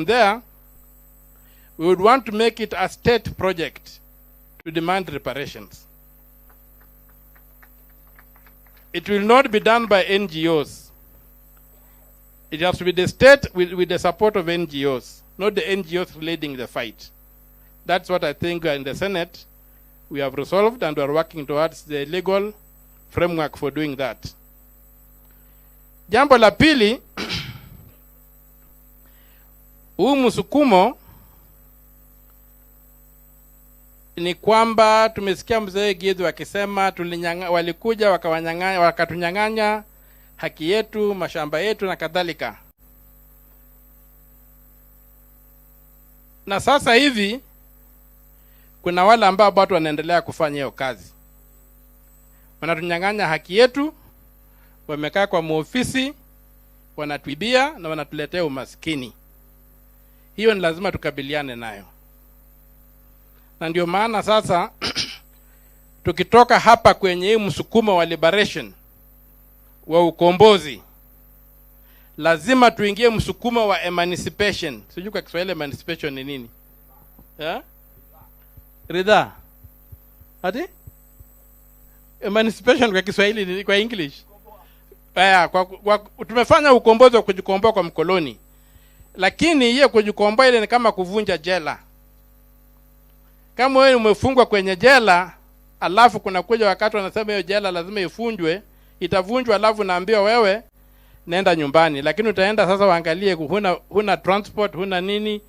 There, we would want to make it a state project to demand reparations. It will not be done by NGOs. It has to be the state with the support of NGOs, not the NGOs leading the fight. That's what I think in the Senate we have resolved, and we are working towards the legal framework for doing that. Jambo la pili, huu msukumo ni kwamba tumesikia mzee Githu akisema walikuja wakatunyang'anya haki yetu, mashamba yetu na kadhalika. Na sasa hivi kuna wale ambao bado wanaendelea kufanya hiyo kazi. Wanatunyang'anya haki yetu, wamekaa kwa maofisi, wanatuibia na wanatuletea umaskini. Hiyo ni lazima tukabiliane nayo. Na ndio maana sasa tukitoka hapa kwenye hii msukumo wa liberation wa ukombozi, lazima tuingie msukumo wa emancipation. Sijui kwa Kiswahili emancipation ni nini? Ridha. Ati? Emancipation kwa Kiswahili ni kwa English. Tumefanya ukombozi wa kujikomboa kwa mkoloni. Lakini hiyo kujikomboa ile ni kama kuvunja jela. Kama wewe umefungwa kwenye jela, alafu kuna kuja wakati wanasema hiyo jela lazima ifunjwe, itavunjwa alafu naambiwa wewe nenda nyumbani. Lakini utaenda sasa waangalie huna transport, huna nini.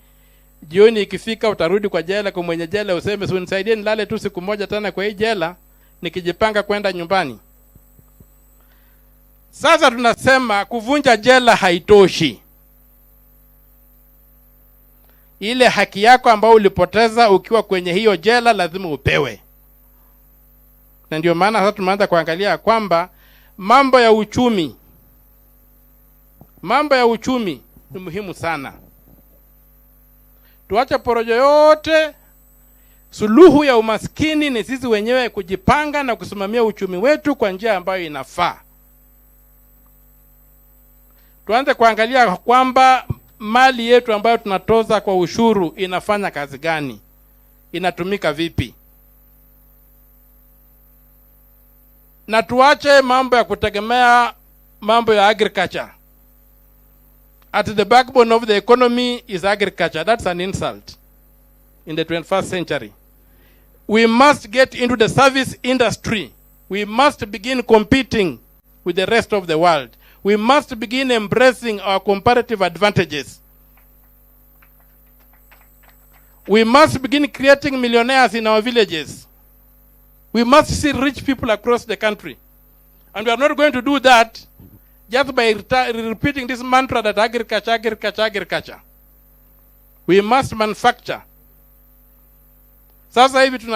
Jioni ikifika utarudi kwa jela, kwa mwenye jela useme unisaidie nilale tu siku moja tena kwa hii jela nikijipanga kwenda nyumbani. Sasa tunasema kuvunja jela haitoshi. Ile haki yako ambayo ulipoteza ukiwa kwenye hiyo jela lazima upewe. Na ndio maana sasa tumeanza kuangalia kwamba mambo ya uchumi ni muhimu sana. Tuache porojo yote. Suluhu ya umaskini ni sisi wenyewe kujipanga na kusimamia uchumi wetu kwa njia ambayo inafaa. Tuanze kuangalia kwamba mali yetu ambayo tunatoza kwa ushuru inafanya kazi gani? Inatumika vipi? Na tuache mambo ya kutegemea mambo ya agriculture. At the backbone of the economy is agriculture. That's an insult in the 21st century. We must get into the service industry. We must begin competing with the rest of the world. We must begin embracing our comparative advantages. We must begin creating millionaires in our villages. We must see rich people across the country. And we are not going to do that just by repeating this mantra that agriculture. We must manufacture. Sasa hivi